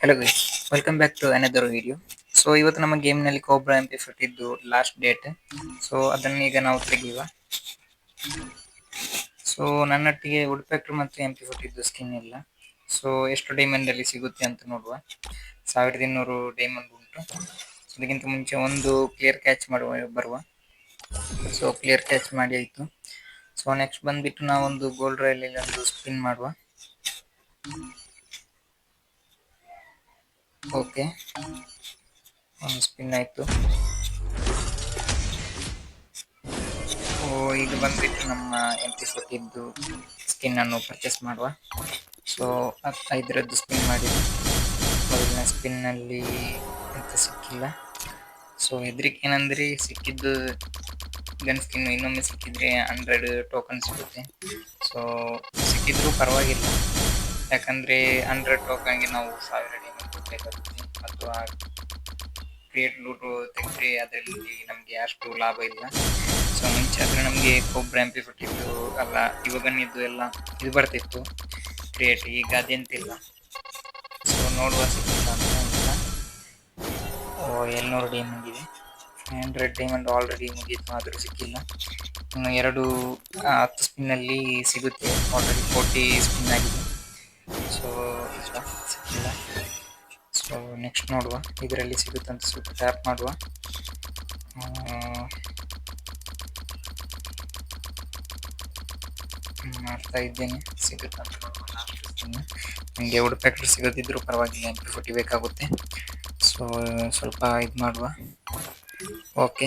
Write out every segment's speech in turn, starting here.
Hello guys, welcome back to another video. So ಇವತ್ತು ನಮ್ಮ ಗೇಮ್ನಲ್ಲಿ cobra MP40 ಇದ್ದು last date. So ಅದನ್ನ ಈಗ ನಾವು ತೆಗೆಯುವ. ಸೊ ನನ್ನೊಟ್ಟಿಗೆ ವುಡ್ಪೆಕರ್ ಮತ್ತು MP40 ಇದ್ದು ಸ್ಕಿನ್ ಇಲ್ಲ. ಸೊ ಎಷ್ಟು ಡೈಮಂಡ್ ಅಲ್ಲಿ ಸಿಗುತ್ತೆ ಅಂತ ನೋಡುವ. 1200 ಡೈಮಂಡ್ ಉಂಟು. ಅದಕ್ಕಿಂತ ಮುಂಚೆ ಒಂದು ಕ್ಲಿಯರ್ ಕ್ಯಾಚ್ ಬರುವ. ಸೊ ಕ್ಲಿಯರ್ ಕ್ಯಾಚ್ ಮಾಡಿ ಆಯಿತು. ಸೊ ನೆಕ್ಸ್ಟ್ ಬಂದ್ಬಿಟ್ಟು ನಾವೊಂದು ಗೋಲ್ಡ್ ರಾಯಲ್ ಒಂದು ಸ್ಪಿನ್ ಮಾಡುವ. ಓಕೆ, ಒಂದು ಸ್ಪಿನ್ ಆಯಿತು. ಈಗ ಬಂದ್ಬಿಟ್ಟು ನಮ್ಮ MP40 ಇದ್ದು ಸ್ಕಿನ್ ಅನ್ನು ಪರ್ಚೇಸ್ ಮಾಡುವ. ಸೊ 5ರದ್ದು ಸ್ಪಿನ್ ಮಾಡಿದೆ. ಮೊದಲನೇ ಸ್ಪಿನ್ನಲ್ಲಿ ಎಂತ ಸಿಕ್ಕಿಲ್ಲ. ಸೊ ಹೆದರಿಕೆ ಏನಂದರೆ ಸಿಕ್ಕಿದ್ದು ಗನ್ ಸ್ಕಿನ್ ಇನ್ನೊಮ್ಮೆ ಸಿಕ್ಕಿದ್ರೆ 100 ಟೋಕನ್ ಸಿಗುತ್ತೆ. ಸೊ ಸಿಕ್ಕಿದ್ರೂ ಪರವಾಗಿಲ್ಲ, ಯಾಕಂದರೆ 100 ಟೋಕನ್ಗೆ ನಾವು 1000 ಡೈಮಂಡ್ ಕೊಡಬೇಕಾಗುತ್ತೆ. ಮತ್ತು ಆ ಕ್ರಿಯೇಟ್ ಲೂಟು ತೆಗೆದ್ರೆ ಅದರಲ್ಲಿ ನಮಗೆ ಅಷ್ಟು ಲಾಭ ಇಲ್ಲ. ಸೊ ಮುಂಚೆ ಆದರೆ ನಮಗೆ ಕೋಬ್ರಾ MP40 ಇದ್ದು ಅಲ್ಲ ಇವಾಗನಿದ್ದು ಎಲ್ಲ ಇದು ಬರ್ತಿತ್ತು ಕ್ರಿಯೇಟ್, ಈಗ ಅದೆಂತಿಲ್ಲ. ಸೊ ನೋಡುವ ಸಿಗುತ್ತಾ ಅಂತ ಇಲ್ಲ. 700 ಡೈಮಂಡ್ ಇದೆ. 500 ಡೈಮಂಡ್ ಆಲ್ರೆಡಿ ಮುಗೀತು, ಆದರೂ ಸಿಕ್ಕಿಲ್ಲ. ಇನ್ನು 10 ಸ್ಪಿನ್ನಲ್ಲಿ ಸಿಗುತ್ತೆ. ಆಲ್ರೆಡಿ 40 ಸ್ಪಿನ್ ಆಗಿದೆ. ಸೊ ಸಿಕ್ಕಿಲ್ಲ. ಸೊ ನೆಕ್ಸ್ಟ್ ನೋಡುವ ಇದರಲ್ಲಿ ಸಿಗುತ್ತಂತ ಸ್ವಲ್ಪ ಟ್ಯಾಪ್ ಮಾಡುವ. ಮಾಡ್ತಾ ಇದ್ದೇನೆ, ಸಿಗುತ್ತಂತ ನೋಡುವ. ನನಗೆ ವುಡ್ಪೆಕರ್ ಸಿಗೋದಿದ್ರು ಪರವಾಗಿಲ್ಲ, MP40 ಬೇಕಾಗುತ್ತೆ. ಸೊ ಸ್ವಲ್ಪ ಇದು ಮಾಡುವ. ಓಕೆ,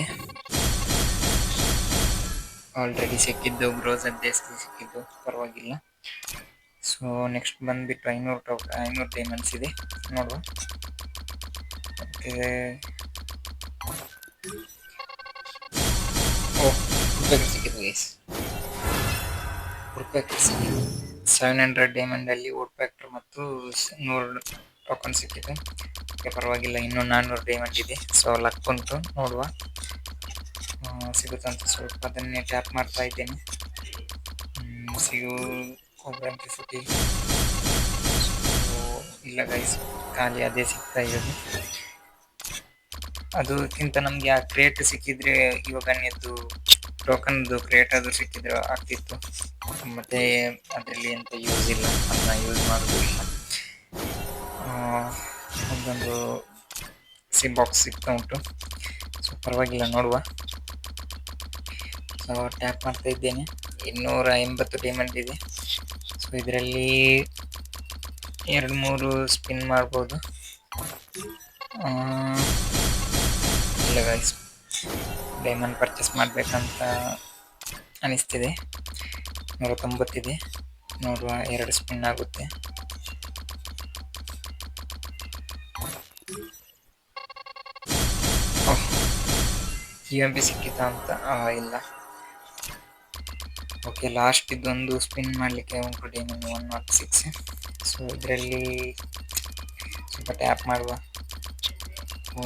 ಆಲ್ರೆಡಿ ಸಿಕ್ಕಿದ್ದು ಗ್ರೋಸರ್ ಜಾಸ್ತಿ ಸಿಕ್ಕಿದ್ದು ಪರವಾಗಿಲ್ಲ. ಸೊ ನೆಕ್ಸ್ಟ್ ಬಂದ್ಬಿಟ್ಟು 500 ಡೈಮಂಡ್ಸ್ ಇದೆ, ನೋಡುವ. ಓಕೆ, ವುಡ್ಪೆಕರ್ ಸಿಕ್ಕಿದ್ದು ಗೈಸ್, ವುಡ್ಪೆಕರ್ ಸಿಕ್ಕಿದ್ದು 700 ಡೈಮಂಡಲ್ಲಿ ವುಡ್ಪೆಕರ್ ಮತ್ತು 100 ಟೋಕನ್ ಸಿಕ್ಕಿದೆ. ಪರವಾಗಿಲ್ಲ, ಇನ್ನೂ 400 ಡೈಮಂಡ್ ಇದೆ. ಸೊ ಲಕ್ ಉಂಟು, ನೋಡುವ ಸಿಗುತ್ತಂತ. ಸ್ವಲ್ಪ ಅದನ್ನೇ ಟ್ಯಾಪ್ ಮಾಡ್ತಾ ಇದ್ದೇನೆ. ಕೋಬ್ರಾ MP40 ಇಲ್ಲ ಗೈಸ್, ಖಾಲಿ ಅದೇ ಸಿಗ್ತಾ ಇರೋದು. ಅದಕ್ಕಿಂತ ನಮಗೆ ಆ ಕ್ರೇಟ್ ಸಿಕ್ಕಿದ್ರೆ ಇವಾಗನ್ನೆದ್ದು ಟೋಕನ್ದು ಕ್ರೇಟ್ ಅದು ಸಿಕ್ಕಿದ್ರೆ ಆಗ್ತಿತ್ತು. ಮತ್ತೆ ಅದರಲ್ಲಿ ಎಂತ ಯೂಸ್ ಇಲ್ಲ, ಅದನ್ನ ಯೂಸ್ ಮಾಡೋದು ಇಲ್ಲ. ಒಂದೊಂದು ಬಾಕ್ಸ್ ಸಿಗ್ತಾ ಉಂಟು. ಸೊ ಪರವಾಗಿಲ್ಲ, ನೋಡುವ. ಸೊ ಟ್ಯಾಪ್ ಮಾಡ್ತಾ ಇದ್ದೇನೆ. 280 ಡೈಮಂಡ್ ಇದೆ. ಸೊ ಇದರಲ್ಲಿ 2-3 ಸ್ಪಿನ್ ಮಾಡ್ಬೋದು. ಇಲ್ಲ ಗೈಸ್, ಡೈಮಂಡ್ ಪರ್ಚೇಸ್ ಮಾಡಬೇಕಂತ ಅನಿಸ್ತಿದೆ. 190 ಇದೆ, ನೋಡುವ 2 ಸ್ಪಿನ್ ಆಗುತ್ತೆ. UMP ಸಿಕ್ಕಿತಾ ಅಂತ ಇಲ್ಲ. ಓಕೆ, ಲಾಸ್ಟ್ ಇದೊಂದು ಸ್ಪಿನ್ ಮಾಡಲಿಕ್ಕೆ ಉಂಟು ಡೈಮಂಡ್ 106. ಸೊ ಇದರಲ್ಲಿ ಸ್ವಲ್ಪ ಟ್ಯಾಪ್ ಮಾಡುವ.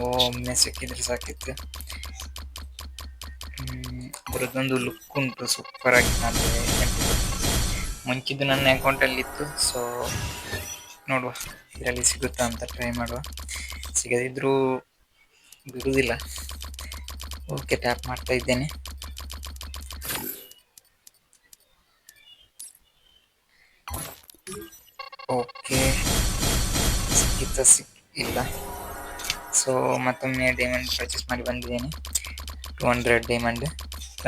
ಒಮ್ಮೆ ಸಿಕ್ಕಿದ್ರೆ ಸಾಕಿತ್ತು. ಅದರದ್ದೊಂದು ಲುಕ್ ಉಂಟು, ಸೂಪರ್ ಆಗಿ ಕಾಣ್ತದೆ. ಮುಂಚಿದ್ದು ನನ್ನ ಅಕೌಂಟಲ್ಲಿ ಇತ್ತು. ಸೊ ನೋಡುವ ಇದರಲ್ಲಿ ಸಿಗುತ್ತಾ ಅಂತ ಟ್ರೈ ಮಾಡುವ. ಸಿಗದಿದ್ರೂ ಬಿಡುವುದಿಲ್ಲ. ಓಕೆ, ಟ್ಯಾಪ್ ಮಾಡ್ತಾ ಇದ್ದೇನೆ. ಓಕೆ, ಇಲ್ಲ. ಸೊ ಮತ್ತೊಮ್ಮೆ ಡೈಮಂಡ್ ಪರ್ಚೇಸ್ ಮಾಡಿ ಬಂದಿದ್ದೇನೆ. 200 ಡೈಮಂಡ್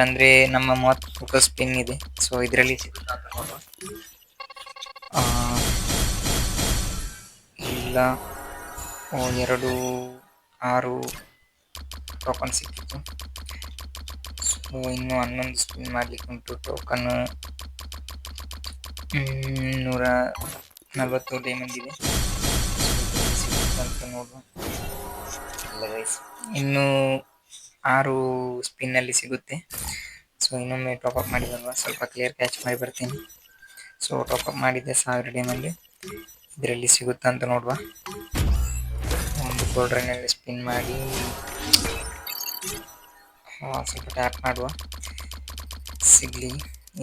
ಅಂದರೆ ನಮ್ಮ 30 ಸ್ಪಿನ್ ಇದೆ. ಸೊ ಇದರಲ್ಲಿ ಸಿಗುತ್ತಾ ಅಂತ ನೋಡುವ. ಇಲ್ಲ, 2 6 ಟೋಕನ್ ಸಿಕ್ಕಿತ್ತು. ಸೊ ಇನ್ನು 11 ಸ್ಪಿನ್ ಮಾಡಲಿಕ್ಕೆ ಉಂಟು. ಟೋಕನ್ 140 ಡೈಮಂಡ್ ಇದೆ. ಅಂತ ನೋಡುವ. ಇನ್ನು 6 ಸ್ಪಿನ್ನಲ್ಲಿ ಸಿಗುತ್ತೆ. ಸೊ ಇನ್ನೊಮ್ಮೆ ಟಾಪಪ್ ಮಾಡಿ ಬರುವ. ಸ್ವಲ್ಪ ಕ್ಲಿಯರ್ ಕ್ಯಾಚ್ ಮಾಡಿ ಬರ್ತೀನಿ. ಸೊ ಟಾಪಪ್ ಮಾಡಿದ್ದೆ 1000 ಡೈಮಂಡ್. ಇದರಲ್ಲಿ ಸಿಗುತ್ತಾ ಅಂತ ನೋಡುವ. ಒಂದು ಫೋಲ್ಡ್ರಲ್ಲಿ ಸ್ಪಿನ್ ಮಾಡಿ ಸ್ವಲ್ಪ ಟ್ಯಾಪ್ ಮಾಡುವ, ಸಿಗಲಿ.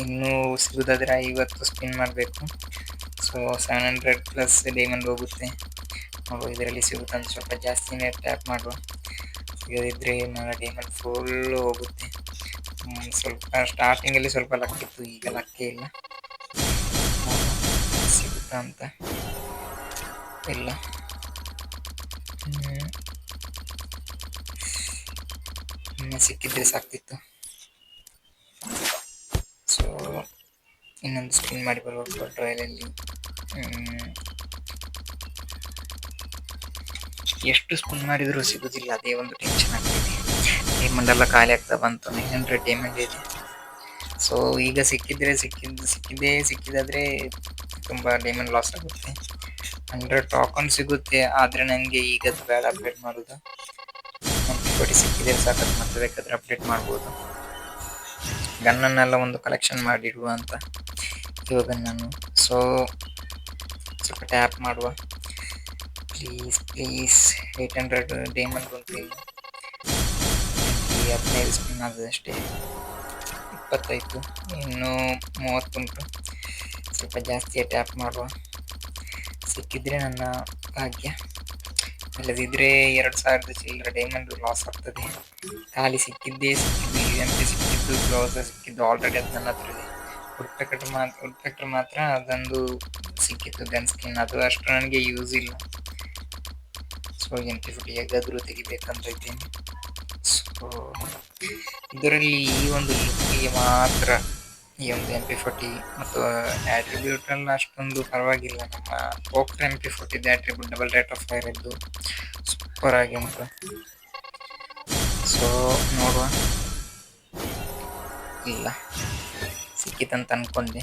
ಇನ್ನೂ ಸಿಗೋದಾದರೆ 50 ಸ್ಪಿನ್ ಮಾಡಬೇಕು. ಸೊ 700 ಪ್ಲಸ್ ಡೈಮಂಡ್ ಹೋಗುತ್ತೆ. ಇದರಲ್ಲಿ ಸಿಗುತ್ತಂತ ಸ್ವಲ್ಪ ಜಾಸ್ತಿನೇ ಟ್ಯಾಪ್ ಮಾಡುವ. ಸಿಗದಿದ್ರೆ ನನ್ನ ಡೈಮಂಡ್ ಫುಲ್ ಹೋಗುತ್ತೆ. ಸ್ವಲ್ಪ ಸ್ಟಾರ್ಟಿಂಗಲ್ಲಿ ಸ್ವಲ್ಪ ಲಕ್ಕಿತ್ತು, ಈಗ ಲಕ್ಕೇ ಇಲ್ಲ. ಸಿಗುತ್ತಾ ಅಂತ ಇಲ್ಲ. ಸಿಕ್ಕಿದ್ರೆ ಸಾಕ್ತಿತ್ತು. ಸೊ ಇನ್ನೊಂದು ಸ್ಪಿನ್ ಮಾಡಿ ಬರ್ಬೇಕು ಟ್ರಯಲಲ್ಲಿ. ಎಷ್ಟು ಸ್ಪಿನ್ ಮಾಡಿದರೂ ಸಿಗೋದಿಲ್ಲ, ಅದೇ ಒಂದು ಟೆನ್ಷನ್ ಆಗ್ತಿದೆ. ಡೈಮಂಡ್ ಎಲ್ಲ ಖಾಲಿ ಆಗ್ತಾ ಬಂತು. 900 ಡೈಮಂಡ್ ಇದೆ. ಸೊ ಈಗ ಸಿಕ್ಕಿದಾದ್ರೆ ತುಂಬ ಡೈಮಂಡ್ ಲಾಸ್ ಆಗುತ್ತೆ. 100 ಟೋಕನ್ ಸಿಗುತ್ತೆ, ಆದರೆ ನನಗೆ ಈಗ ಬೇಡ ಅಪ್ಡೇಟ್ ಮಾಡೋದು. 40 ಸಿಕ್ಕಿದ್ರೆ ಸಾಕದು, ಮತ್ತೆ ಬೇಕಾದ್ರೆ ಅಪ್ಡೇಟ್ ಮಾಡ್ಬೋದು. ಗನ್ನನ್ನೆಲ್ಲ ಒಂದು ಕಲೆಕ್ಷನ್ ಮಾಡಿಡುವ ಅಂತ ಇವಾಗ ನಾನು. ಸೊ ಸ್ವಲ್ಪ ಟ್ಯಾಪ್ ಮಾಡುವ ಪ್ಲೀಸ್. 800 ಡೈಮಂಡ್ ಉಂಟು. 15 ಸ್ಪಿನ್ ಆದದಷ್ಟೇ, 20 ಇನ್ನು 30 ಉಂಟು. ಸ್ವಲ್ಪ ಜಾಸ್ತಿ ಟ್ಯಾಪ್ ಮಾಡುವ. ಸಿಕ್ಕಿದ್ರೆ ನನ್ನ ಭಾಗ್ಯ, ಇಲ್ಲದಿದ್ದರೆ 2000 ಚಿಲ್ಲರೆ ಡೈಮಂಡ್ ಲಾಸ್ ಆಗ್ತದೆ. ಖಾಲಿ ಸಿಕ್ಕಿದ್ದು UMP ಸಿಕ್ಕಿದ್ದು, ಗ್ಲೌಸ್ ಸಿಕ್ಕಿದ್ದು ಆಲ್ರೆಡಿ ಅದು ನನ್ನ ಹತ್ರ ಇದೆ. ವುಡ್ಪೆಕರ್ ಮಾತ್ರ ಅದೊಂದು ಸಿಕ್ಕಿತ್ತು ಗನ್ ಸ್ಕಿನ್, ಅದು ಅಷ್ಟು ನನಗೆ ಯೂಸ್ ಇಲ್ಲ. ಸೊ MP40 ಹೇಗಾದರೂ ತೆಗಿಬೇಕಂತ ಇದ್ದೇನೆ. ಸೊ ಇದರಲ್ಲಿ ಈ ಒಂದು ಲುಕ್ಕಿಗೆ ಮಾತ್ರ ಈ ಒಂದು MP40 ಮತ್ತು ಆಟ್ರಿಬ್ಯೂಟಲ್ಲಿ ಅಷ್ಟೊಂದು ಪರವಾಗಿಲ್ಲ. ನಮ್ಮ poker MP40 attribute double rate of fire ಇದ್ದು ಸೂಪರ್ ಆಗಿ ಉಂಟು. ಸೊ ನೋಡುವ. ಇಲ್ಲ ಸಿಕ್ಕಿತಂತ ಅನ್ಕೊಂಡೆ,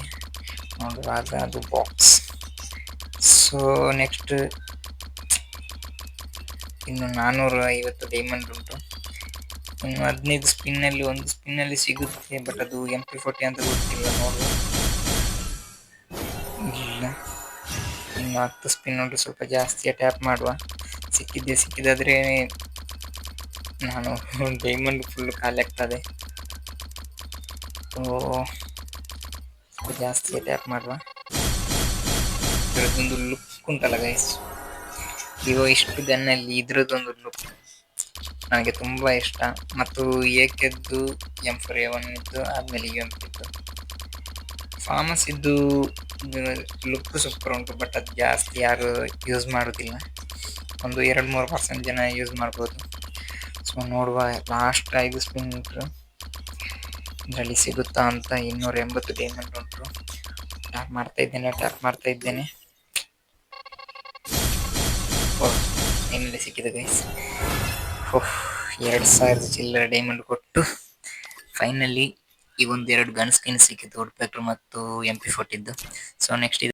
ನೋಡುವಾಗ ಅದು ಬಾಕ್ಸ್. ಸೊ ನೆಕ್ಸ್ಟ್ ಇನ್ನು 450 ಡೈಮಂಡ್ ಉಂಟು. ಇನ್ನು 15 ಸ್ಪಿನ್ನಲ್ಲಿ ಒಂದು ಸ್ಪಿನ್ನಲ್ಲಿ ಸಿಗುತ್ತೆ, ಬಟ್ ಅದು MP40 ಅಂತ ಗೊತ್ತಿಲ್ಲ. ನೋಡುವ. ಇಲ್ಲ, ಇನ್ನು 10 ಸ್ಪಿನ್ ಉಂಟು, ಸ್ವಲ್ಪ ಜಾಸ್ತಿ ಟ್ಯಾಪ್ ಮಾಡುವ. ಸಿಕ್ಕಿದಾದ್ರೆ ನಾನು ಡೈಮಂಡ್ ಫುಲ್ ಖಾಲಿ ಆಗ್ತದೆ. ಸ್ವಲ್ಪ ಜಾಸ್ತಿ ಟ್ಯಾಪ್ ಮಾಡುವ. ಇದರದ್ದೊಂದು ಲುಕ್ ಉಂಟಲ್ಲ ಗೈಸ್, ಇವಾಗ ಇಷ್ಟು ಗನ್ನಲ್ಲಿ ಇದರದ್ದೊಂದು ಲುಕ್ ನನಗೆ ತುಂಬ ಇಷ್ಟ. ಮತ್ತು ಏಕೆದ್ದು M4A1 ಇದ್ದು, ಆದಮೇಲೆ UMP ಇದ್ದು. ಫಾರ್ಮಸ್ ಇದ್ದು ಲುಕ್ ಸೂಪರ್ ಉಂಟು, ಬಟ್ ಅದು ಜಾಸ್ತಿ ಯಾರು ಯೂಸ್ ಮಾಡೋದಿಲ್ಲ. ಒಂದು 2-3% ಜನ ಯೂಸ್ ಮಾಡ್ಬೋದು. ಸೊ ನೋಡುವ. ಲಾಸ್ಟ್ 5 ಸ್ಪಿನ್ ಉಂಟು, ಇದರಲ್ಲಿ ಸಿಗುತ್ತಾ ಅಂತ. 280 ಡೈಮಂಡ್ ಉಂಟು. ಟ್ಯಾಪ್ ಮಾಡ್ತಾ ಇದ್ದೇನೆ. ಏನಲ್ಲಿ ಸಿಕ್ಕಿದೆ ಗೈಸ್. 2000 ಚಿಲ್ಲರೆ ಡೈಮಂಡ್ ಕೊಟ್ಟು ಫೈನಲಿ ಈ 2 ಗನ್ ಸ್ಕಿನ್ ಸಿಕ್ಕಿತ್ತು, ವುಡ್ಪೆಕರ್ ಮತ್ತು MP40 ಇದ್ದು. So next